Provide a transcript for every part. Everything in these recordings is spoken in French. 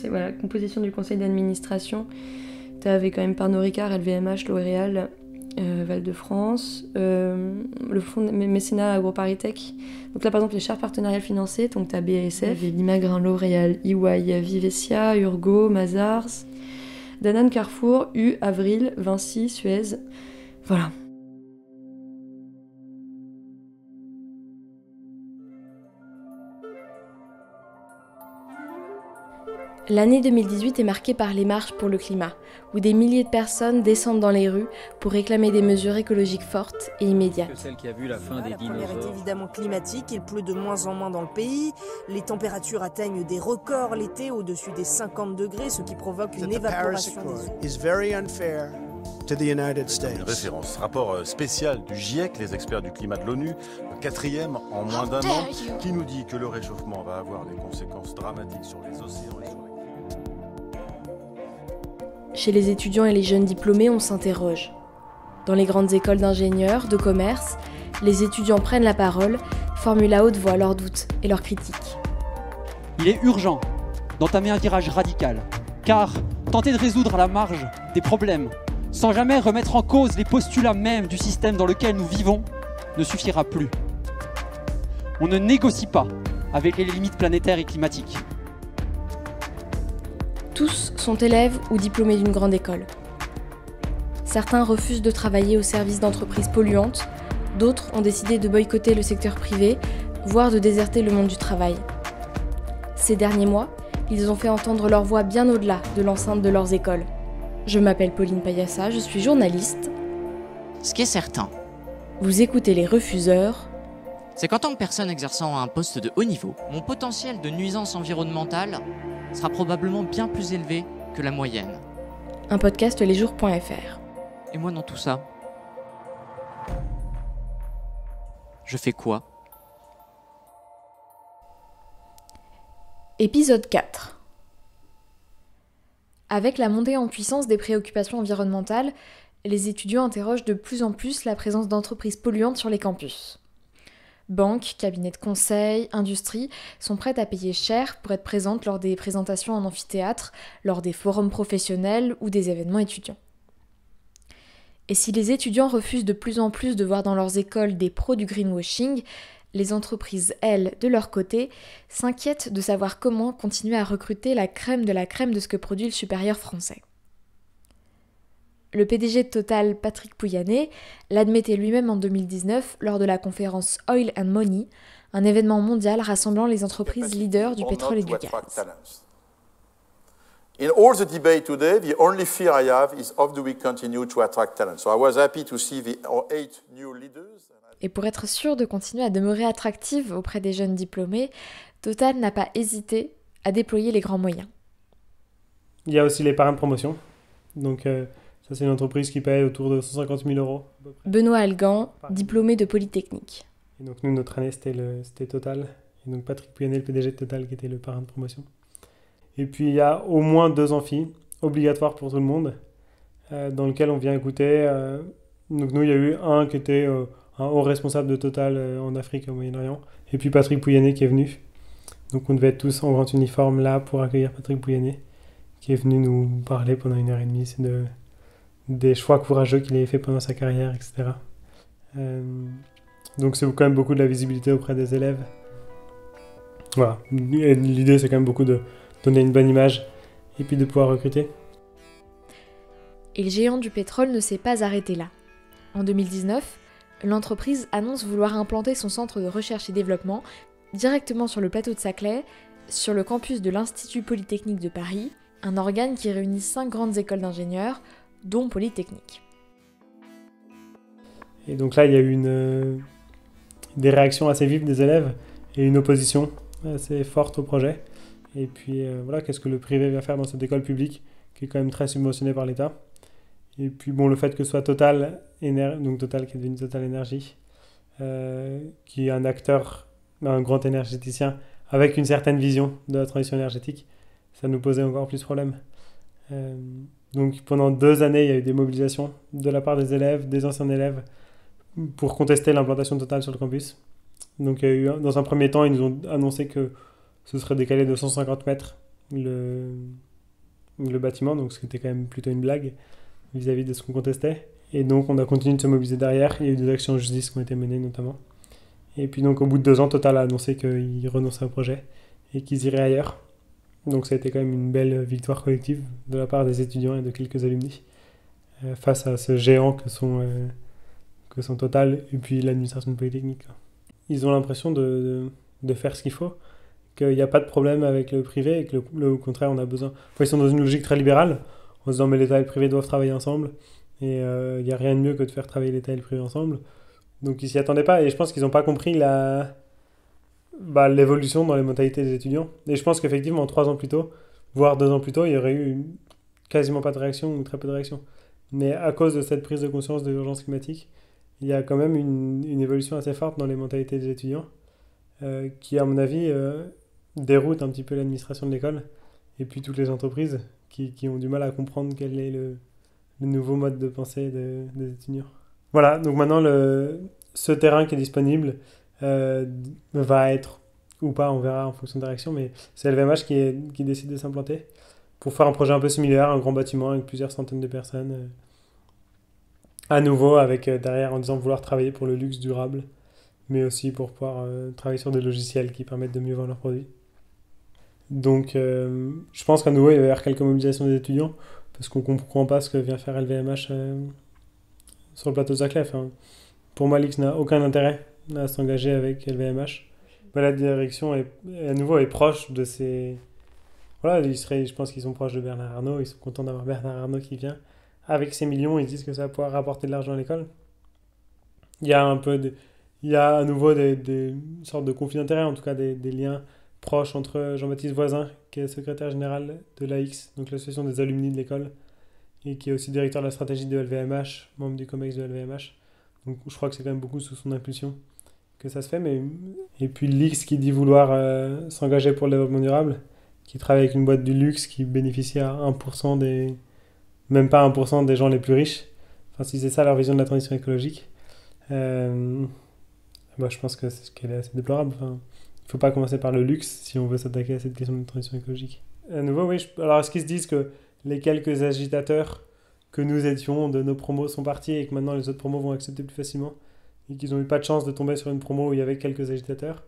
Voilà, composition du conseil d'administration. T'avais quand même Pernod Ricard, LVMH, L'Oréal, Val-de-France, le fonds de mécénat AgroParisTech. Donc là, par exemple, les chartes partenariales financées, donc t'as BASF, Limagrain, L'Oréal, EY, Vivescia, Urgo, Mazars, Danone, Carrefour, U, Avril, Vinci, Suez. Voilà. L'année 2018 est marquée par les marches pour le climat, où des milliers de personnes descendent dans les rues pour réclamer des mesures écologiques fortes et immédiates. Celle qui a vu la fin des dinosaures. La première est évidemment climatique, il pleut de moins en moins dans le pays, les températures atteignent des records l'été au-dessus des 50 degrés, ce qui provoque une évaporation des eaux. Une référence. Rapport spécial du GIEC, les experts du climat de l'ONU, le 4e en moins d'un an, qui nous dit que le réchauffement va avoir des conséquences dramatiques sur les océans et sur les... Chez les étudiants et les jeunes diplômés, on s'interroge. Dans les grandes écoles d'ingénieurs, de commerce, les étudiants prennent la parole, formulent à haute voix leurs doutes et leurs critiques. Il est urgent d'entamer un virage radical, car tenter de résoudre à la marge des problèmes, sans jamais remettre en cause les postulats mêmes du système dans lequel nous vivons, ne suffira plus. On ne négocie pas avec les limites planétaires et climatiques. Tous sont élèves ou diplômés d'une grande école. Certains refusent de travailler au service d'entreprises polluantes, d'autres ont décidé de boycotter le secteur privé, voire de déserter le monde du travail. Ces derniers mois, ils ont fait entendre leur voix bien au-delà de l'enceinte de leurs écoles. Je m'appelle Pauline Payassa, je suis journaliste. Ce qui est certain, vous écoutez Les Refuseurs. C'est qu'en tant que personne exerçant à un poste de haut niveau, mon potentiel de nuisance environnementale sera probablement bien plus élevé que la moyenne. Un podcast lesjours.fr. Et moi dans tout ça, je fais quoi ? Épisode 4. Avec la montée en puissance des préoccupations environnementales, les étudiants interrogent de plus en plus la présence d'entreprises polluantes sur les campus. Banques, cabinets de conseil, industries sont prêtes à payer cher pour être présentes lors des présentations en amphithéâtre, lors des forums professionnels ou des événements étudiants. Et si les étudiants refusent de plus en plus de voir dans leurs écoles des pros du greenwashing, les entreprises, elles, de leur côté, s'inquiètent de savoir comment continuer à recruter la crème de ce que produit le supérieur français. Le PDG de Total, Patrick Pouyanné, l'admettait lui-même en 2019 lors de la conférence Oil and Money, un événement mondial rassemblant les entreprises leaders du pétrole et du gaz. In all the debate today, the only fear I have is how do we continue to attract talent. So I was happy to see our 8 new leaders. Et pour être sûr de continuer à demeurer attractive auprès des jeunes diplômés, Total n'a pas hésité à déployer les grands moyens. Il y a aussi les parrains de promotion. Donc ça, c'est une entreprise qui paye autour de 150 000 €. Benoît Algan, diplômé de Polytechnique. Et donc nous, notre année, c'était Total. Et donc Patrick Pouyanné, le PDG de Total, qui était le parrain de promotion. Et puis il y a au moins 2 amphis, obligatoires pour tout le monde, dans lequel on vient écouter. Donc nous, il y a eu un qui était un haut responsable de Total en Afrique et au Moyen-Orient. Et puis Patrick Pouyanné qui est venu. Donc on devait être tous en grand uniforme là pour accueillir Patrick Pouyanné, qui est venu nous parler pendant 1h30 des choix courageux qu'il avait fait pendant sa carrière, etc. Donc c'est quand même beaucoup de la visibilité auprès des élèves. Voilà. Et l'idée, c'est quand même beaucoup de donner une bonne image et puis de pouvoir recruter. Et le géant du pétrole ne s'est pas arrêté là. En 2019, l'entreprise annonce vouloir implanter son centre de recherche et développement directement sur le plateau de Saclay, sur le campus de l'Institut Polytechnique de Paris, un organe qui réunit 5 grandes écoles d'ingénieurs, dont Polytechnique. Et donc là, il y a eu des réactions assez vives des élèves et une opposition assez forte au projet. Et puis voilà, qu'est-ce que le privé va faire dans cette école publique qui est quand même très subventionnée par l'État. Et puis bon, le fait que ce soit Total, donc Total qui est devenu Total Énergie, qui est un acteur, un grand énergéticien avec une certaine vision de la transition énergétique, ça nous posait encore plus de problèmes. Donc pendant 2 années, il y a eu des mobilisations de la part des élèves, des anciens élèves, pour contester l'implantation totale sur le campus. Donc il y a eu, dans un premier temps, ils nous ont annoncé que ce serait décalé de 150 mètres le bâtiment, donc ce qui était quand même plutôt une blague vis-à-vis de ce qu'on contestait. Et donc on a continué de se mobiliser derrière, il y a eu des actions en justice qui ont été menées notamment. Et puis donc au bout de 2 ans, Total a annoncé qu'ils renonçaient au projet et qu'ils iraient ailleurs. Donc ça a été quand même une belle victoire collective de la part des étudiants et de quelques alumni face à ce géant que sont Total et puis l'administration de Polytechnique. Ils ont l'impression de faire ce qu'il faut, qu'il n'y a pas de problème avec le privé et que au contraire on a besoin... Enfin, ils sont dans une logique très libérale en se disant mais l'État et le privé doivent travailler ensemble et il n'y a rien de mieux que de faire travailler l'État et le privé ensemble. Donc ils s'y attendaient pas et je pense qu'ils n'ont pas compris l'évolution dans les mentalités des étudiants. Et je pense qu'effectivement 3 ans plus tôt, voire 2 ans plus tôt, il y aurait eu quasiment pas de réaction ou très peu de réaction. Mais à cause de cette prise de conscience de l'urgence climatique, il y a quand même une évolution assez forte dans les mentalités des étudiants qui, à mon avis, déroute un petit peu l'administration de l'école et puis toutes les entreprises qui ont du mal à comprendre quel est le nouveau mode de pensée des étudiants. Voilà, donc maintenant, ce terrain qui est disponible va être, ou pas, on verra en fonction des réactions, mais c'est LVMH qui décide de s'implanter pour faire un projet un peu similaire, un grand bâtiment avec plusieurs centaines de personnes. À nouveau, avec derrière en disant vouloir travailler pour le luxe durable, mais aussi pour pouvoir travailler sur des logiciels qui permettent de mieux vendre leurs produits. Donc, je pense qu'à nouveau, il va y avoir quelques mobilisations des étudiants, parce qu'on ne comprend pas ce que vient faire LVMH sur le plateau de Saclay. Enfin, pour moi, l'X n'a aucun intérêt à s'engager avec LVMH. La direction à nouveau est proche de ces... Voilà, je pense qu'ils sont proches de Bernard Arnault, ils sont contents d'avoir Bernard Arnault qui vient. Avec ces millions, ils disent que ça va pouvoir rapporter de l'argent à l'école. Il y a à nouveau des sortes de conflits d'intérêts, en tout cas des liens proches entre Jean-Baptiste Voisin, qui est secrétaire général de l'AX, donc l'association des alumni de l'école, et qui est aussi directeur de la stratégie de LVMH, membre du COMEX de LVMH. Donc je crois que c'est quand même beaucoup sous son impulsion que ça se fait. Et puis l'X qui dit vouloir s'engager pour le développement durable, qui travaille avec une boîte du luxe qui bénéficie à 1% même pas 1% des gens les plus riches. Enfin, si c'est ça leur vision de la transition écologique, je pense qu'elle est assez déplorable. Enfin, il ne faut pas commencer par le luxe si on veut s'attaquer à cette question de transition écologique. À nouveau, oui. Alors, est-ce qu'ils se disent que les quelques agitateurs que nous étions de nos promos sont partis et que maintenant les autres promos vont accepter plus facilement et qu'ils n'ont eu pas de chance de tomber sur une promo où il y avait quelques agitateurs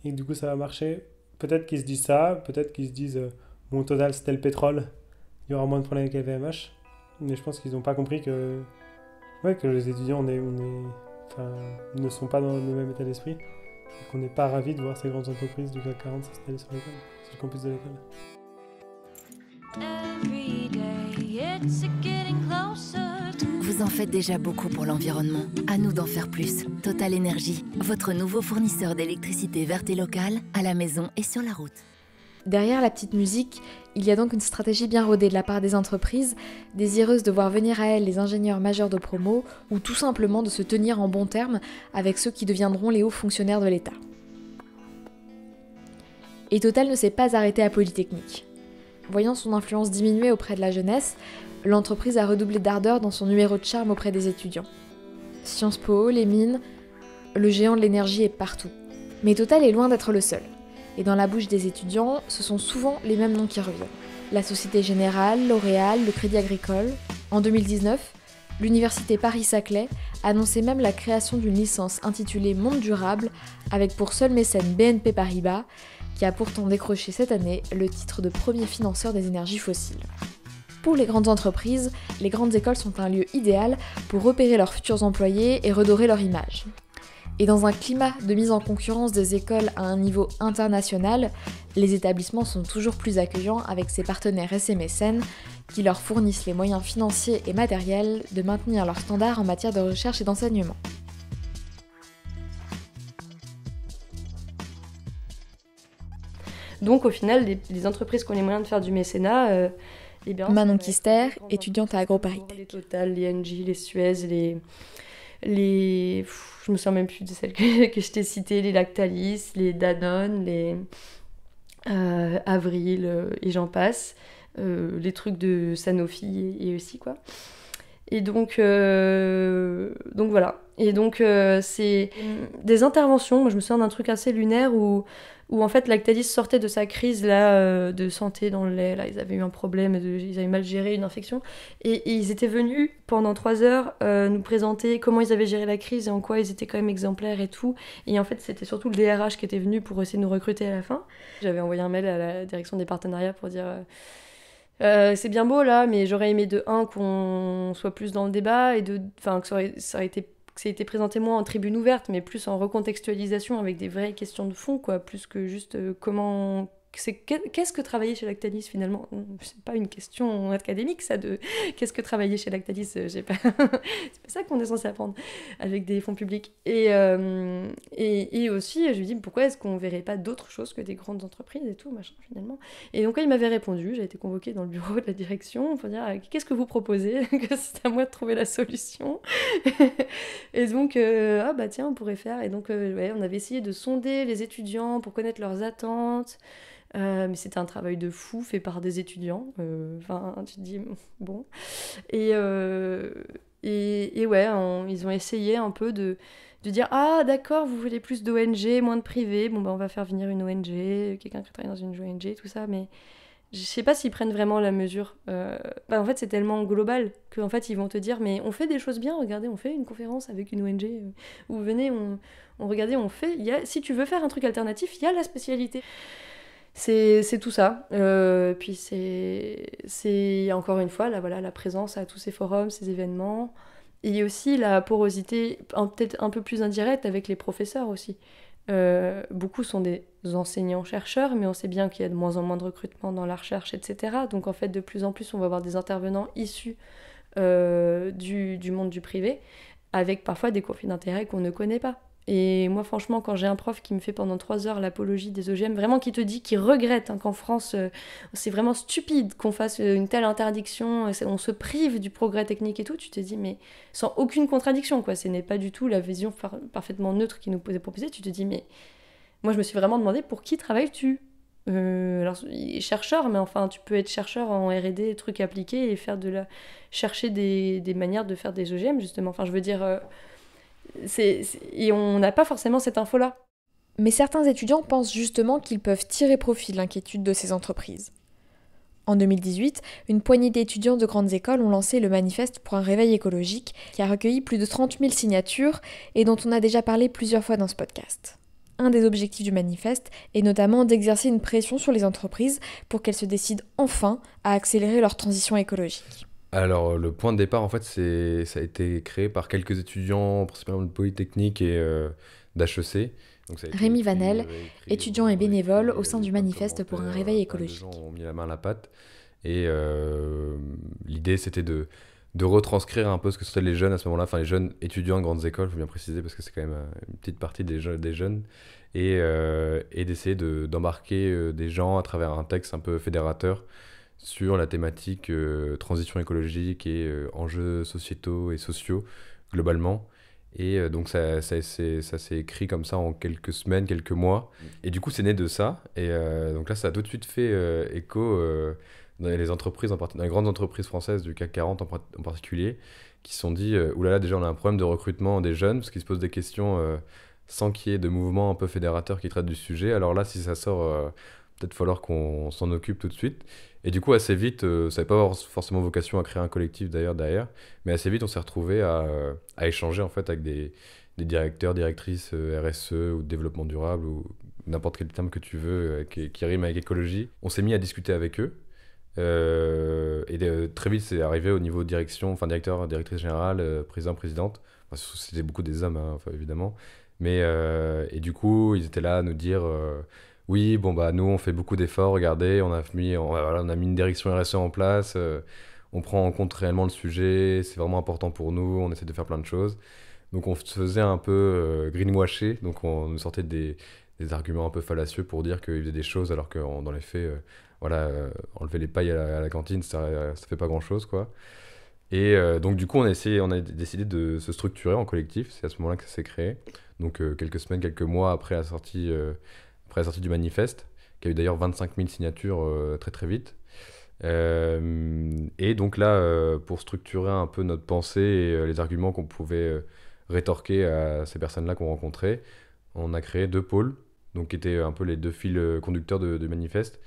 et que du coup ça va marcher? Peut-être qu'ils se disent ça, peut-être qu'ils se disent bon, Total, c'était le pétrole, il y aura moins de problèmes avec LVMH. Mais je pense qu'ils n'ont pas compris que les étudiants ne sont pas dans le même état d'esprit et qu'on n'est pas ravis de voir ces grandes entreprises du CAC 40 s'installer sur le campus de l'école. Vous en faites déjà beaucoup pour l'environnement. À nous d'en faire plus. Total Énergie, votre nouveau fournisseur d'électricité verte et locale, à la maison et sur la route. Derrière la petite musique, il y a donc une stratégie bien rodée de la part des entreprises, désireuses de voir venir à elles les ingénieurs majeurs de promo, ou tout simplement de se tenir en bons termes avec ceux qui deviendront les hauts fonctionnaires de l'État. Et Total ne s'est pas arrêté à Polytechnique. Voyant son influence diminuer auprès de la jeunesse, l'entreprise a redoublé d'ardeur dans son numéro de charme auprès des étudiants. Sciences Po, les mines, le géant de l'énergie est partout. Mais Total est loin d'être le seul. Et dans la bouche des étudiants, ce sont souvent les mêmes noms qui reviennent. La Société Générale, L'Oréal, le Crédit Agricole. En 2019, l'université Paris-Saclay annonçait même la création d'une licence intitulée Monde Durable, avec pour seul mécène BNP Paribas, qui a pourtant décroché cette année le titre de premier financeur des énergies fossiles. Pour les grandes entreprises, les grandes écoles sont un lieu idéal pour repérer leurs futurs employés et redorer leur image. Et dans un climat de mise en concurrence des écoles à un niveau international, les établissements sont toujours plus accueillants avec ses partenaires et ses mécènes qui leur fournissent les moyens financiers et matériels de maintenir leurs standards en matière de recherche et d'enseignement. Donc au final, les entreprises qui ont les moyens de faire du mécénat... Manon Kister, étudiante à AgroParisTech. Les Total, les Engie, les Suez, je me souviens même plus de celles que je t'ai citées, les Lactalis, les Danone, les Avril et j'en passe, les trucs de Sanofi et aussi quoi. Et donc voilà. Et donc c'est des interventions. Moi je me souviens d'un truc assez lunaire où en fait Lactalis sortait de sa crise là, de santé dans le lait. Là, ils avaient eu un problème, ils avaient mal géré une infection. Et ils étaient venus pendant 3 heures nous présenter comment ils avaient géré la crise et en quoi ils étaient quand même exemplaires et tout. Et en fait c'était surtout le DRH qui était venu pour essayer de nous recruter à la fin. J'avais envoyé un mail à la direction des partenariats pour dire... c'est bien beau là, mais j'aurais aimé de 1 qu'on soit plus dans le débat et que ça ait été présenté moins en tribune ouverte, mais plus en recontextualisation avec des vraies questions de fond, quoi, plus que juste comment... Qu'est-ce que travailler chez Lactalis finalement ? C'est pas une question académique ça de qu'est-ce que travailler chez Lactalis, c'est pas ça qu'on est censé apprendre avec des fonds publics. Et aussi je lui dis pourquoi est-ce qu'on verrait pas d'autres choses que des grandes entreprises et tout machin finalement. Et donc il m'avait répondu, j'ai été convoquée dans le bureau de la direction pour dire qu'est-ce que vous proposez, que c'est à moi de trouver la solution. Et donc tiens on pourrait faire. Et donc on avait essayé de sonder les étudiants pour connaître leurs attentes. Mais c'était un travail de fou fait par des étudiants. Tu te dis, bon. Et ouais, ils ont essayé un peu de dire ah d'accord, vous voulez plus d'ONG, moins de privé, bon on va faire venir une ONG, quelqu'un qui travaille dans une ONG, tout ça, mais je sais pas s'ils prennent vraiment la mesure. En fait, c'est tellement global qu'en fait, ils vont te dire mais on fait des choses bien, regardez, on fait une conférence avec une ONG, ou venez, regardez, on fait... si tu veux faire un truc alternatif, il y a la spécialité. C'est tout ça. Puis c'est encore une fois la présence à tous ces forums, ces événements. Et aussi la porosité peut-être un peu plus indirecte avec les professeurs aussi. Beaucoup sont des enseignants-chercheurs, mais on sait bien qu'il y a de moins en moins de recrutement dans la recherche, etc. Donc en fait, de plus en plus, on va avoir des intervenants issus du monde du privé, avec parfois des conflits d'intérêts qu'on ne connaît pas. Et moi, franchement, quand j'ai un prof qui me fait pendant 3 heures l'apologie des OGM, vraiment qui te dit qu'il regrette qu'en France, c'est vraiment stupide qu'on fasse une telle interdiction, on se prive du progrès technique et tout, tu te dis, mais sans aucune contradiction, quoi. Ce n'est pas du tout la vision parfaitement neutre qui nous est proposée. Tu te dis, mais moi, je me suis vraiment demandé pour qui travailles-tu ? Alors, chercheur, mais enfin, tu peux être chercheur en R&D, trucs appliqués, et chercher des manières de faire des OGM, justement. Enfin, je veux dire... Et on n'a pas forcément cette info-là. Mais certains étudiants pensent justement qu'ils peuvent tirer profit de l'inquiétude de ces entreprises. En 2018, une poignée d'étudiants de grandes écoles ont lancé le manifeste pour un réveil écologique qui a recueilli plus de 30 000 signatures et dont on a déjà parlé plusieurs fois dans ce podcast. Un des objectifs du manifeste est notamment d'exercer une pression sur les entreprises pour qu'elles se décident enfin à accélérer leur transition écologique. Alors, le point de départ, en fait, ça a été créé par quelques étudiants, principalement de Polytechnique et d'HEC. Rémi Vanel, étudiant et bénévole au sein du manifeste pour un réveil écologique. Les gens ont mis la main à la pâte et l'idée, c'était de retranscrire un peu ce que c'était les jeunes à ce moment-là, enfin les jeunes étudiants de grandes écoles, il faut bien préciser, parce que c'est quand même une petite partie des jeunes, et d'essayer d'embarquer des gens à travers un texte un peu fédérateur sur la thématique transition écologique et enjeux sociétaux et sociaux globalement. Et donc ça s'est écrit comme ça en quelques semaines, quelques mois. Et du coup, c'est né de ça. Et donc là, ça a tout de suite fait écho dans les entreprises, dans les grandes entreprises françaises du CAC 40 en particulier, qui se sont dit oulala, déjà on a un problème de recrutement des jeunes, parce qu'ils se posent des questions sans qu'il y ait de mouvement un peu fédérateur qui traite du sujet. Alors là, si ça sort, peut-être falloir qu'on s'en occupe tout de suite. Et du coup, assez vite, ça n'avait pas forcément vocation à créer un collectif d'ailleurs derrière, mais assez vite, on s'est retrouvés à échanger en fait avec des directeurs, directrices RSE ou développement durable ou n'importe quel terme que tu veux qui rime avec écologie. On s'est mis à discuter avec eux. Très vite, c'est arrivé au niveau direction, enfin directeur, directrice générale, président, présidente. Enfin, c'était beaucoup des hommes, hein, enfin, évidemment. Mais et du coup, ils étaient là à nous dire oui, bon bah nous on fait beaucoup d'efforts. Regardez, on a mis une direction RSE en place. On prend en compte réellement le sujet. C'est vraiment important pour nous. On essaie de faire plein de choses. Donc on se faisait un peu greenwasher. Donc on nous sortait des arguments un peu fallacieux pour dire qu'ils faisaient des choses alors que dans les faits, enlever les pailles à la cantine, ça fait pas grand chose, quoi. Et donc du coup on a décidé de se structurer en collectif. C'est à ce moment-là que ça s'est créé. Donc quelques semaines, quelques mois après la sortie du manifeste, qui a eu d'ailleurs 25 000 signatures très très vite. Et donc là, pour structurer un peu notre pensée et les arguments qu'on pouvait rétorquer à ces personnes-là qu'on rencontrait, on a créé 2 pôles, donc qui étaient un peu les 2 fils conducteurs du manifeste,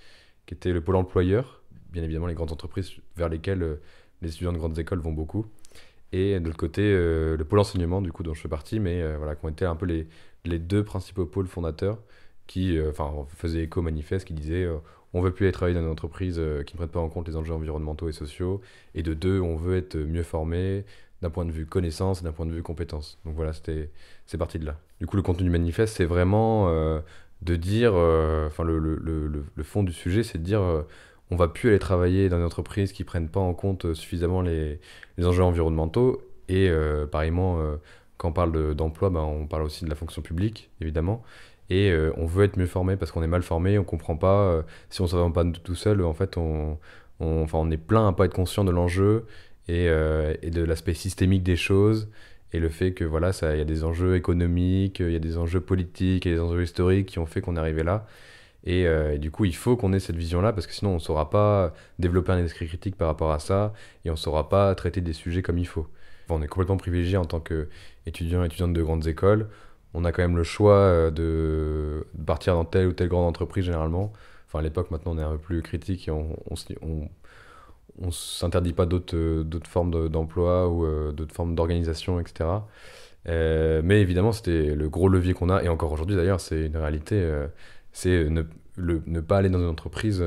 qui étaient le pôle employeur, bien évidemment les grandes entreprises vers lesquelles les étudiants de grandes écoles vont beaucoup, et de l'autre côté le pôle enseignement, du coup, dont je fais partie, mais voilà, qui ont été un peu les 2 principaux pôles fondateurs qui faisaient écho au manifeste, qui disaient on veut plus aller travailler dans une entreprise qui ne prenne pas en compte les enjeux environnementaux et sociaux, et de 2, on veut être mieux formé d'un point de vue connaissance et d'un point de vue compétence. Donc voilà, c'est parti de là. Du coup, le contenu du manifeste, c'est vraiment de dire, le fond du sujet, c'est de dire on va plus aller travailler dans une entreprise qui prenne pas en compte suffisamment les enjeux environnementaux, et pareillement, quand on parle d'emploi, on parle aussi de la fonction publique, évidemment. Et on veut être mieux formé parce qu'on est mal formé, on comprend pas. Si on ne se forme pas tout seul, en fait, on est plein à pas être conscient de l'enjeu et de l'aspect systémique des choses. Et le fait que voilà, il y a des enjeux économiques, il y a des enjeux politiques, il y a des enjeux historiques qui ont fait qu'on est arrivé là. Et du coup, il faut qu'on ait cette vision-là parce que sinon, on ne saura pas développer un esprit critique par rapport à ça et on ne saura pas traiter des sujets comme il faut. On est complètement privilégié en tant qu'étudiant et étudiante de grandes écoles. On a quand même le choix de partir dans telle ou telle grande entreprise généralement. Enfin, à l'époque, maintenant, on est un peu plus critique et on s'interdit pas d'autres formes d'emploi ou d'autres formes d'organisation, etc. Mais évidemment, c'était le gros levier qu'on a, et encore aujourd'hui d'ailleurs, c'est une réalité. C'est ne pas aller dans une entreprise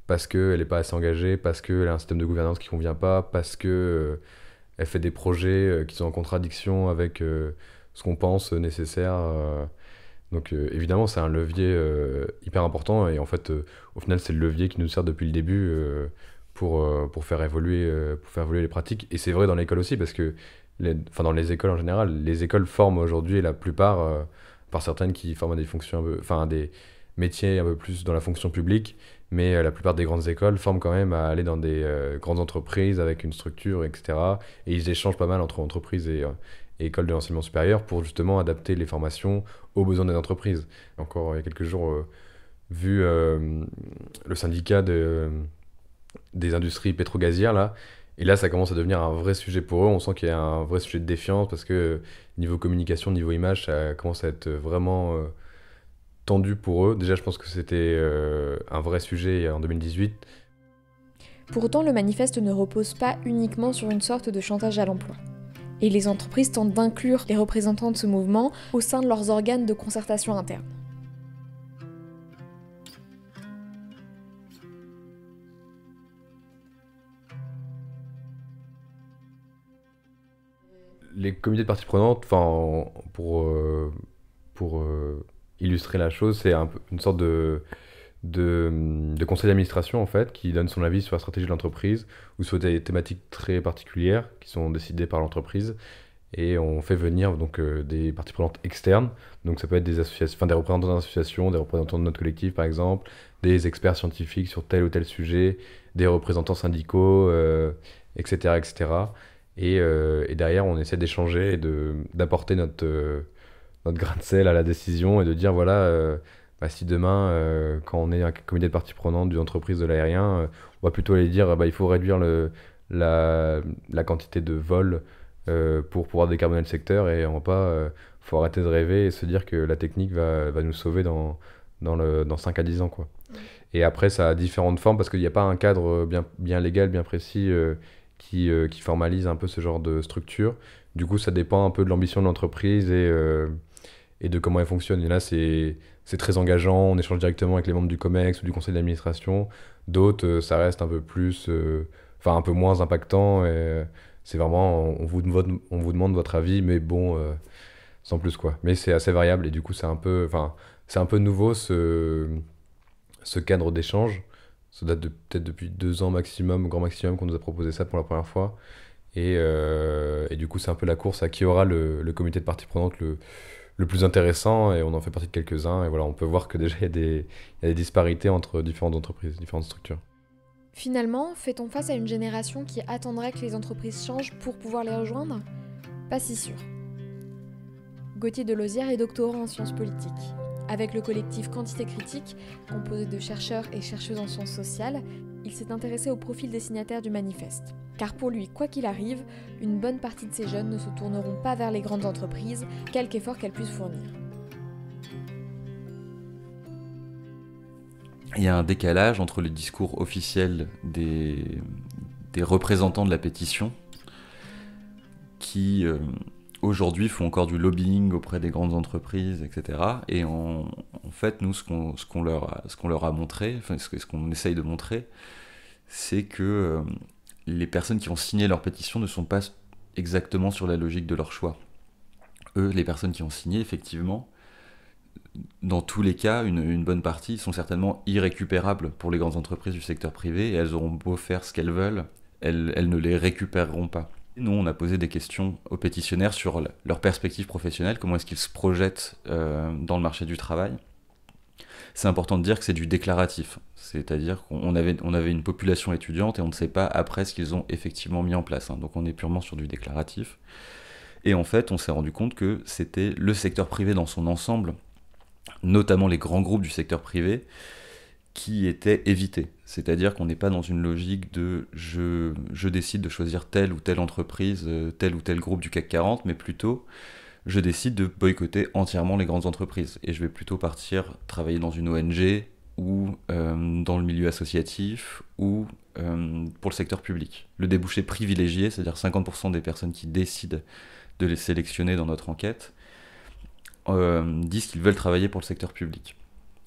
parce qu'elle n'est pas assez engagée, parce qu'elle a un système de gouvernance qui ne convient pas, parce qu'elle fait des projets qui sont en contradiction avec ce qu'on pense nécessaire. Donc évidemment, c'est un levier hyper important, et en fait, au final, c'est le levier qui nous sert depuis le début pour faire évoluer les pratiques. Et c'est vrai dans l'école aussi, parce que dans les écoles en général, les écoles forment aujourd'hui la plupart, par certaines qui forment à des fonctions des métiers un peu plus dans la fonction publique, mais la plupart des grandes écoles forment quand même à aller dans des grandes entreprises avec une structure, etc. Et ils échangent pas mal entre entreprises et écoles de l'enseignement supérieur pour justement adapter les formations aux besoins des entreprises. Encore il y a quelques jours, vu le syndicat des industries pétro-gazières, là, et là ça commence à devenir un vrai sujet pour eux. On sent qu'il y a un vrai sujet de défiance parce que niveau communication, niveau image, ça commence à être vraiment tendu pour eux. Déjà, je pense que c'était un vrai sujet en 2018. Pour autant, le manifeste ne repose pas uniquement sur une sorte de chantage à l'emploi. Et les entreprises tentent d'inclure les représentants de ce mouvement au sein de leurs organes de concertation interne. Les comités de parties prenantes, pour illustrer la chose, c'est une sorte de conseil d'administration en fait, qui donne son avis sur la stratégie de l'entreprise ou sur des thématiques très particulières qui sont décidées par l'entreprise, et on fait venir donc des parties prenantes externes. Donc ça peut être des associations, des représentants d'associations, des représentants de notre collectif par exemple, des experts scientifiques sur tel ou tel sujet, des représentants syndicaux, etc., etc. Et derrière, on essaie d'échanger et d'apporter notre grain de sel à la décision et de dire voilà, si demain, quand on est un comité de parties prenantes d'une entreprise de l'aérien, on va plutôt aller dire il faut réduire la quantité de vols pour pouvoir décarboner le secteur, et on va pas, faut arrêter de rêver et se dire que la technique va nous sauver dans 5 à 10 ans, quoi. Et après, ça a différentes formes parce qu'il n'y a pas un cadre bien légal, bien précis qui formalise un peu ce genre de structure. Du coup, ça dépend un peu de l'ambition de l'entreprise et de comment elle fonctionne. Et là, c'est très engageant, on échange directement avec les membres du COMEX ou du conseil d'administration. D'autres, ça reste un peu plus, un peu moins impactant. Et c'est vraiment, on vous demande votre avis, mais bon, sans plus, quoi. Mais c'est assez variable, et du coup, c'est un peu nouveau ce cadre d'échange. Ça date peut-être depuis 2 ans maximum, grand maximum, qu'on nous a proposé ça pour la première fois. Et du coup, c'est un peu la course à qui aura le comité de parties prenantes le plus intéressant, et on en fait partie de quelques-uns. Et voilà, on peut voir que déjà, il y a des disparités entre différentes entreprises, différentes structures. Finalement, fait-on face à une génération qui attendrait que les entreprises changent pour pouvoir les rejoindre ? Pas si sûr. Gauthier Delosière est doctorant en sciences politiques. Avec le collectif Quantité Critique, composé de chercheurs et chercheuses en sciences sociales, il s'est intéressé au profil des signataires du manifeste. Car pour lui, quoi qu'il arrive, une bonne partie de ces jeunes ne se tourneront pas vers les grandes entreprises, quelque effort qu'elles puissent fournir. Il y a un décalage entre le discours officiel des représentants de la pétition qui aujourd'hui font encore du lobbying auprès des grandes entreprises, etc. Et en fait, nous, ce qu'on leur a montré, enfin ce qu'on essaye de montrer, c'est que les personnes qui ont signé leur pétition ne sont pas exactement sur la logique de leur choix. Eux, les personnes qui ont signé, effectivement, dans tous les cas, une bonne partie sont certainement irrécupérables pour les grandes entreprises du secteur privé, et elles auront beau faire ce qu'elles veulent, elles ne les récupéreront pas. Nous, on a posé des questions aux pétitionnaires sur leur perspective professionnelle, comment est-ce qu'ils se projettent dans le marché du travail. C'est important de dire que c'est du déclaratif, c'est-à-dire qu'on avait une population étudiante et on ne sait pas après ce qu'ils ont effectivement mis en place, hein. Donc on est purement sur du déclaratif. Et en fait, on s'est rendu compte que c'était le secteur privé dans son ensemble, notamment les grands groupes du secteur privé, qui étaient évités. C'est-à-dire qu'on n'est pas dans une logique de je décide de choisir telle ou telle entreprise, tel ou tel groupe du CAC 40, mais plutôt je décide de boycotter entièrement les grandes entreprises. Et je vais plutôt partir travailler dans une ONG ou dans le milieu associatif ou pour le secteur public. Le débouché privilégié, c'est-à-dire 50% des personnes qui décident de les sélectionner dans notre enquête, disent qu'ils veulent travailler pour le secteur public.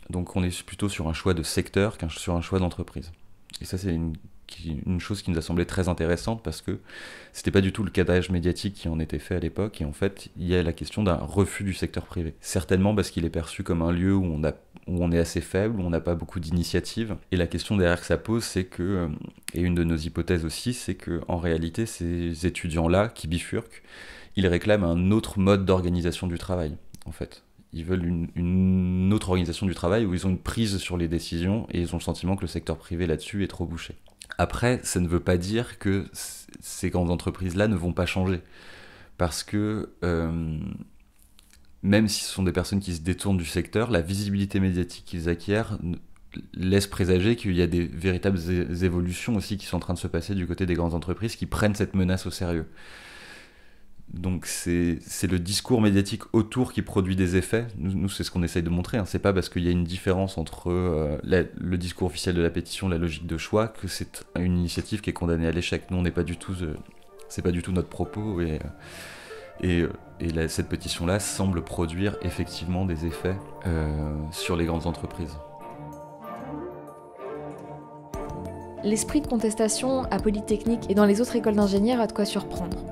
Donc on est plutôt sur un choix de secteur qu'un sur un choix d'entreprise. Et ça, c'est une chose qui nous a semblé très intéressante parce que c'était pas du tout le cadrage médiatique qui en était fait à l'époque. Et en fait, il y a la question d'un refus du secteur privé. Certainement parce qu'il est perçu comme un lieu où on est assez faible, où on n'a pas beaucoup d'initiatives. Et la question derrière que ça pose, c'est que, et une de nos hypothèses aussi, c'est que en réalité, ces étudiants-là qui bifurquent, ils réclament un autre mode d'organisation du travail, en fait. Ils veulent une autre organisation du travail où ils ont une prise sur les décisions et ils ont le sentiment que le secteur privé là-dessus est trop bouché. Après, ça ne veut pas dire que ces grandes entreprises-là ne vont pas changer. Parce que même si ce sont des personnes qui se détournent du secteur, la visibilité médiatique qu'ils acquièrent laisse présager qu'il y a des véritables évolutions aussi qui sont en train de se passer du côté des grandes entreprises qui prennent cette menace au sérieux. Donc c'est le discours médiatique autour qui produit des effets. Nous c'est ce qu'on essaye de montrer, hein. C'est pas parce qu'il y a une différence entre le discours officiel de la pétition, la logique de choix, que c'est une initiative qui est condamnée à l'échec. Nous on n'est pas du tout, c'est pas du tout notre propos et cette pétition-là semble produire effectivement des effets sur les grandes entreprises. L'esprit de contestation à Polytechnique et dans les autres écoles d'ingénieurs a de quoi surprendre.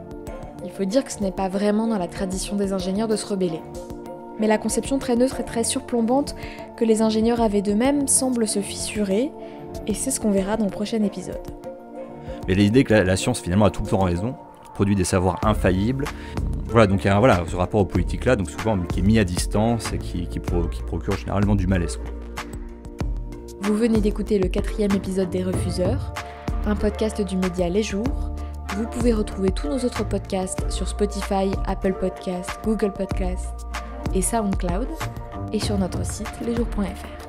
Il faut dire que ce n'est pas vraiment dans la tradition des ingénieurs de se rebeller. Mais la conception très neutre et très surplombante que les ingénieurs avaient d'eux-mêmes semble se fissurer, et c'est ce qu'on verra dans le prochain épisode. Mais l'idée que la science finalement a tout le temps raison, produit des savoirs infaillibles. Voilà, donc il y a ce rapport aux politiques là, donc souvent qui est mis à distance et qui procure généralement du malaise. Vous venez d'écouter le 4e épisode des Refuseurs, un podcast du média Les Jours. Vous pouvez retrouver tous nos autres podcasts sur Spotify, Apple Podcasts, Google Podcasts et SoundCloud, et sur notre site lesjours.fr.